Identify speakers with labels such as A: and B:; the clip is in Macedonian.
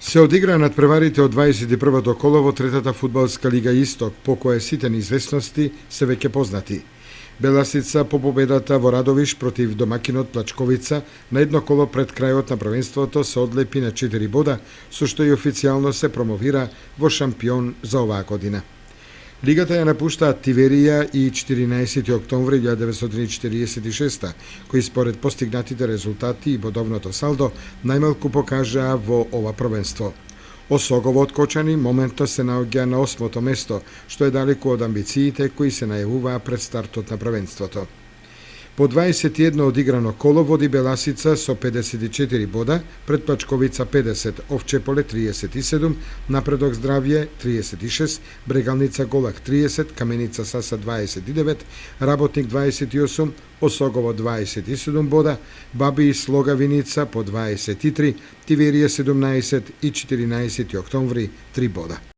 A: Се одигра надпреварите од 21-то коло во третата фудбалска лига Исток, по која сите неизвестности се веќе познати. Беласица по победата во Радовиш против домакинот Плачковица на едно коло пред крајот на првенството се одлепи на 4 бода, со што и официјално се промовира во шампион за оваа година. Лигата ја напуштаат Тиверија и 14 октомври 1946, кои според постигнатите резултати и бодовното салдо најмалку покажаа во ова првенство. Осогово од Кочани моментно се наоѓа на 8-то место, што е далеку од амбициите кои се најавуваа пред стартот на првенството. По 21 одиграно коло води Беласица со 54 бода, пред Плачковица 50, Овчеполе 37, Напредок Здравје 36, Брегалница Голак 30, Каменица Саса 29, Работник 28, Осогово 27 бода, Баби и Слога Виница по 23, Тиверија 17 и 14 октомври 3 бода.